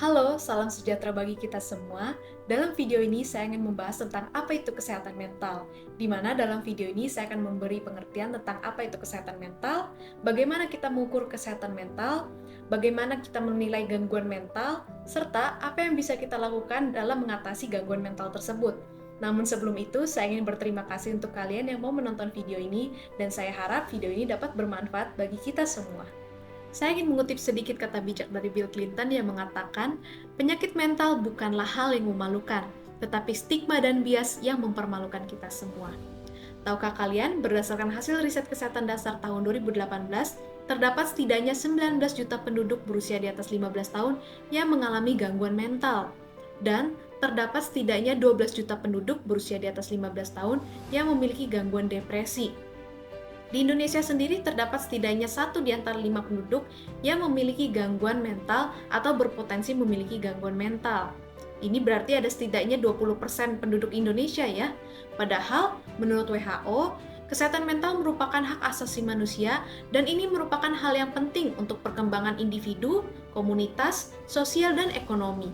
Halo, salam sejahtera bagi kita semua. Dalam video ini saya ingin membahas tentang apa itu kesehatan mental. Di mana dalam video ini saya akan memberi pengertian tentang apa itu kesehatan mental, bagaimana kita mengukur kesehatan mental, bagaimana kita menilai gangguan mental, serta apa yang bisa kita lakukan dalam mengatasi gangguan mental tersebut. Namun sebelum itu, saya ingin berterima kasih untuk kalian yang mau menonton video ini, dan saya harap video ini dapat bermanfaat bagi kita semua. Saya ingin mengutip sedikit kata bijak dari Bill Clinton yang mengatakan, penyakit mental bukanlah hal yang memalukan, tetapi stigma dan bias yang mempermalukan kita semua. Tahukah kalian, berdasarkan hasil riset kesehatan dasar tahun 2018, terdapat setidaknya 19 juta penduduk berusia di atas 15 tahun yang mengalami gangguan mental. Dan terdapat setidaknya 12 juta penduduk berusia di atas 15 tahun yang memiliki gangguan depresi. Di Indonesia sendiri terdapat setidaknya 1 di antara 5 penduduk yang memiliki gangguan mental atau berpotensi memiliki gangguan mental. Ini berarti ada setidaknya 20% penduduk Indonesia ya. Padahal menurut WHO, kesehatan mental merupakan hak asasi manusia dan ini merupakan hal yang penting untuk perkembangan individu, komunitas, sosial, dan ekonomi.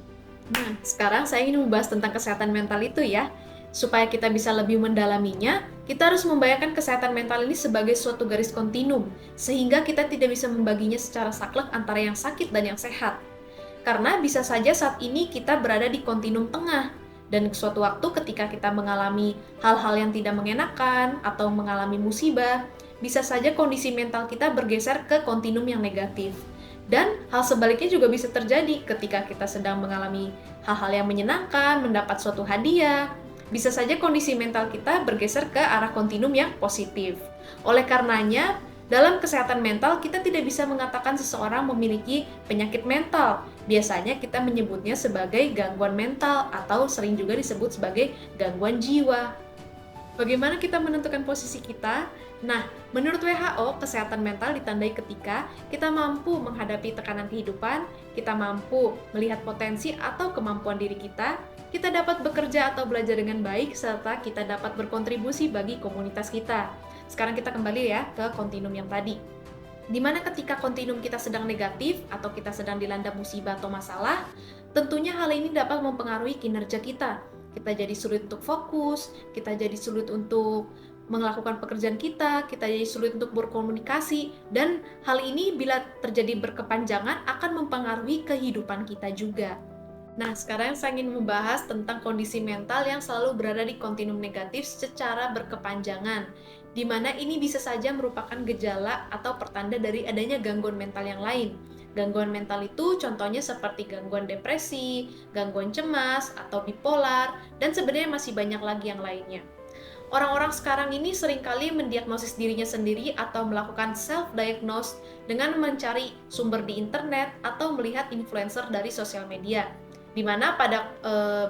Nah, sekarang saya ingin membahas tentang kesehatan mental itu ya. Supaya kita bisa lebih mendalaminya, kita harus membayangkan kesehatan mental ini sebagai suatu garis kontinum, sehingga kita tidak bisa membaginya secara saklek antara yang sakit dan yang sehat. Karena bisa saja saat ini kita berada di kontinum tengah, dan suatu waktu ketika kita mengalami hal-hal yang tidak mengenakan atau mengalami musibah, bisa saja kondisi mental kita bergeser ke kontinum yang negatif. Dan hal sebaliknya juga bisa terjadi ketika kita sedang mengalami hal-hal yang menyenangkan, mendapat suatu hadiah, bisa saja kondisi mental kita bergeser ke arah kontinum yang positif. Oleh karenanya, dalam kesehatan mental kita tidak bisa mengatakan seseorang memiliki penyakit mental. Biasanya kita menyebutnya sebagai gangguan mental atau sering juga disebut sebagai gangguan jiwa. Bagaimana kita menentukan posisi kita? Nah, menurut WHO, kesehatan mental ditandai ketika kita mampu menghadapi tekanan kehidupan, kita mampu melihat potensi atau kemampuan diri kita dapat bekerja atau belajar dengan baik, serta kita dapat berkontribusi bagi komunitas kita. Sekarang kita kembali ya ke kontinum yang tadi. Dimana ketika kontinum kita sedang negatif atau kita sedang dilanda musibah atau masalah, tentunya hal ini dapat mempengaruhi kinerja kita. Kita jadi sulit untuk fokus, kita jadi sulit untuk melakukan pekerjaan kita jadi sulit untuk berkomunikasi, dan hal ini bila terjadi berkepanjangan akan mempengaruhi kehidupan kita juga. Nah, sekarang saya ingin membahas tentang kondisi mental yang selalu berada di kontinum negatif secara berkepanjangan, di mana ini bisa saja merupakan gejala atau pertanda dari adanya gangguan mental yang lain. Gangguan mental itu contohnya seperti gangguan depresi, gangguan cemas, atau bipolar, dan sebenarnya masih banyak lagi yang lainnya. Orang-orang sekarang ini seringkali mendiagnosis dirinya sendiri atau melakukan self-diagnose dengan mencari sumber di internet atau melihat influencer dari sosial media. Di mana pada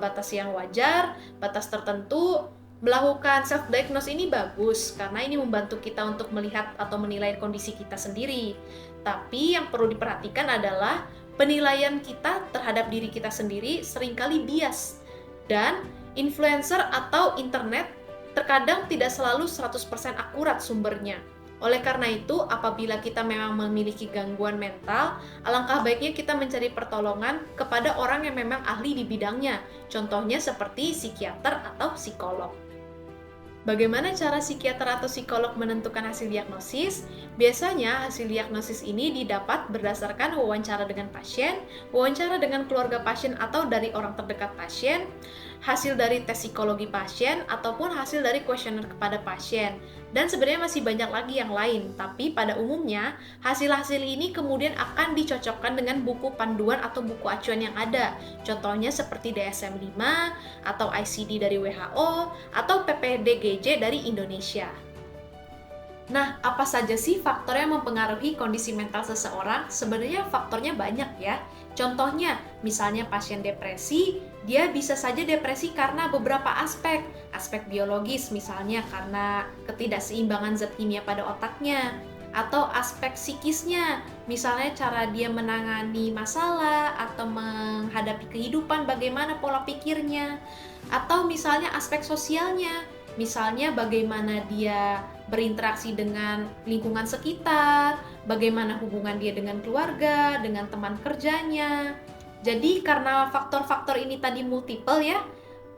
batas yang wajar, batas tertentu, melakukan self-diagnose ini bagus karena ini membantu kita untuk melihat atau menilai kondisi kita sendiri. Tapi yang perlu diperhatikan adalah penilaian kita terhadap diri kita sendiri seringkali bias. Dan influencer atau internet terkadang tidak selalu 100% akurat sumbernya. Oleh karena itu, apabila kita memang memiliki gangguan mental, alangkah baiknya kita mencari pertolongan kepada orang yang memang ahli di bidangnya, contohnya seperti psikiater atau psikolog. Bagaimana cara psikiater atau psikolog menentukan hasil diagnosis? Biasanya hasil diagnosis ini didapat berdasarkan wawancara dengan pasien, wawancara dengan keluarga pasien atau dari orang terdekat pasien, hasil dari tes psikologi pasien, ataupun hasil dari kuesioner kepada pasien. Dan sebenarnya masih banyak lagi yang lain, tapi pada umumnya hasil-hasil ini kemudian akan dicocokkan dengan buku panduan atau buku acuan yang ada. Contohnya seperti DSM-5 atau ICD dari WHO atau PPDGJ dari Indonesia. Nah, apa saja sih faktor yang mempengaruhi kondisi mental seseorang? Sebenarnya faktornya banyak ya. Contohnya, misalnya pasien depresi, dia bisa saja depresi karena beberapa aspek. Aspek biologis misalnya karena ketidakseimbangan zat kimia pada otaknya. Atau aspek psikisnya, misalnya cara dia menangani masalah atau menghadapi kehidupan, bagaimana pola pikirnya. Atau misalnya aspek sosialnya, misalnya bagaimana dia berinteraksi dengan lingkungan sekitar, bagaimana hubungan dia dengan keluarga, dengan teman kerjanya. Jadi karena faktor-faktor ini tadi multiple ya,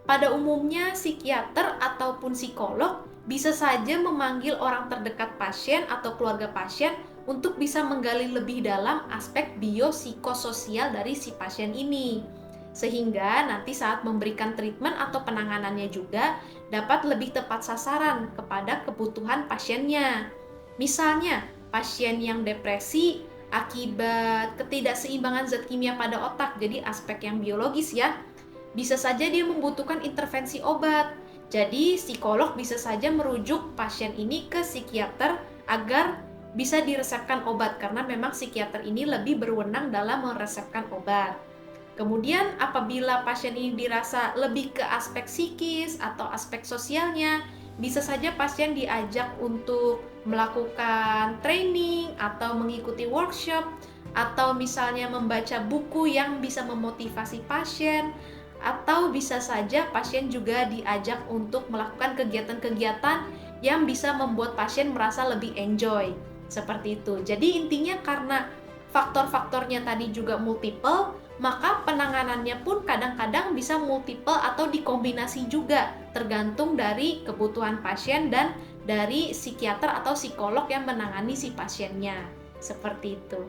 pada umumnya psikiater ataupun psikolog bisa saja memanggil orang terdekat pasien atau keluarga pasien untuk bisa menggali lebih dalam aspek biopsikososial dari si pasien ini. Sehingga nanti saat memberikan treatment atau penanganannya juga dapat lebih tepat sasaran kepada kebutuhan pasiennya. Misalnya, pasien yang depresi akibat ketidakseimbangan zat kimia pada otak, jadi aspek yang biologis ya, bisa saja dia membutuhkan intervensi obat. Jadi, psikolog bisa saja merujuk pasien ini ke psikiater agar bisa diresepkan obat, karena memang psikiater ini lebih berwenang dalam meresepkan obat. Kemudian, apabila pasien ini dirasa lebih ke aspek psikis atau aspek sosialnya, bisa saja pasien diajak untuk melakukan training atau mengikuti workshop, atau misalnya membaca buku yang bisa memotivasi pasien, atau bisa saja pasien juga diajak untuk melakukan kegiatan-kegiatan yang bisa membuat pasien merasa lebih enjoy. Seperti itu. Jadi intinya karena faktor-faktornya tadi juga multiple, maka penanganannya pun kadang-kadang bisa multiple atau dikombinasi juga, tergantung dari kebutuhan pasien dan dari psikiater atau psikolog yang menangani si pasiennya. Seperti itu.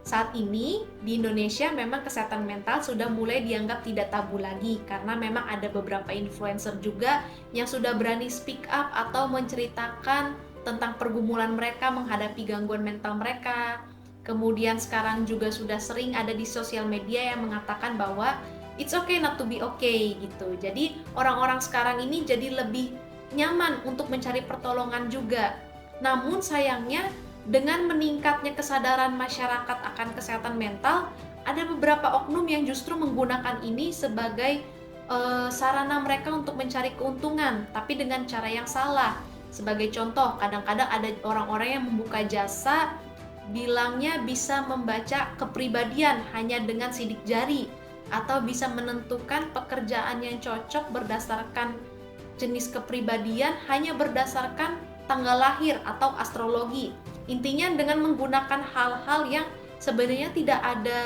Saat ini di Indonesia memang kesehatan mental sudah mulai dianggap tidak tabu lagi, karena memang ada beberapa influencer juga yang sudah berani speak up atau menceritakan tentang pergumulan mereka menghadapi gangguan mental mereka. Kemudian sekarang juga sudah sering ada di sosial media yang mengatakan bahwa it's okay not to be okay gitu. Jadi orang-orang sekarang ini jadi lebih nyaman untuk mencari pertolongan juga. Namun sayangnya dengan meningkatnya kesadaran masyarakat akan kesehatan mental, ada beberapa oknum yang justru menggunakan ini sebagai sarana mereka untuk mencari keuntungan, tapi dengan cara yang salah. Sebagai contoh, kadang-kadang ada orang-orang yang membuka jasa, bilangnya bisa membaca kepribadian hanya dengan sidik jari, atau bisa menentukan pekerjaan yang cocok berdasarkan jenis kepribadian hanya berdasarkan tanggal lahir atau astrologi. Intinya dengan menggunakan hal-hal yang sebenarnya tidak ada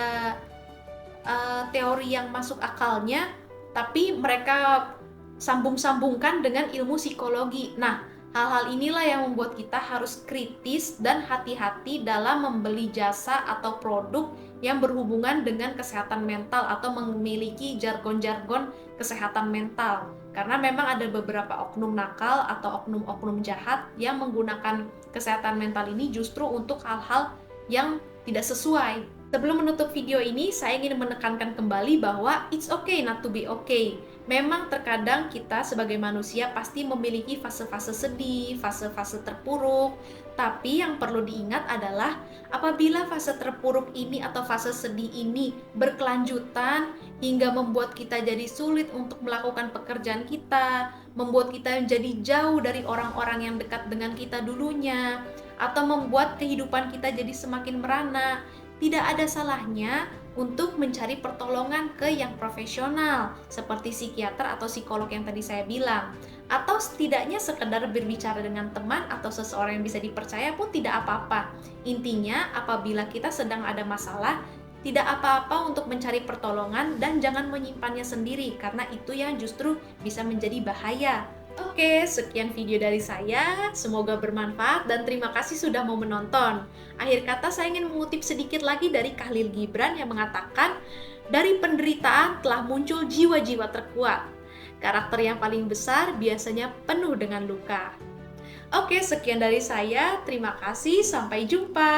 teori yang masuk akalnya, tapi mereka sambung-sambungkan dengan ilmu psikologi. Nah, hal-hal inilah yang membuat kita harus kritis dan hati-hati dalam membeli jasa atau produk yang berhubungan dengan kesehatan mental atau memiliki jargon-jargon kesehatan mental. Karena memang ada beberapa oknum nakal atau oknum-oknum jahat yang menggunakan kesehatan mental ini justru untuk hal-hal yang tidak sesuai. Sebelum menutup video ini, saya ingin menekankan kembali bahwa it's okay not to be okay. Memang terkadang kita sebagai manusia pasti memiliki fase-fase sedih, fase-fase terpuruk. Tapi yang perlu diingat adalah apabila fase terpuruk ini atau fase sedih ini berkelanjutan hingga membuat kita jadi sulit untuk melakukan pekerjaan kita, membuat kita jadi jauh dari orang-orang yang dekat dengan kita dulunya, atau membuat kehidupan kita jadi semakin merana, tidak ada salahnya untuk mencari pertolongan ke yang profesional seperti psikiater atau psikolog yang tadi saya bilang, atau setidaknya sekedar berbicara dengan teman atau seseorang yang bisa dipercaya pun tidak apa-apa. Intinya apabila kita sedang ada masalah, tidak apa-apa untuk mencari pertolongan dan jangan menyimpannya sendiri, karena itu yang justru bisa menjadi bahaya. Oke, sekian video dari saya. Semoga bermanfaat dan terima kasih sudah mau menonton. Akhir kata saya ingin mengutip sedikit lagi dari Khalil Gibran yang mengatakan, dari penderitaan telah muncul jiwa-jiwa terkuat. Karakter yang paling besar biasanya penuh dengan luka. Oke, sekian dari saya. Terima kasih. Sampai jumpa.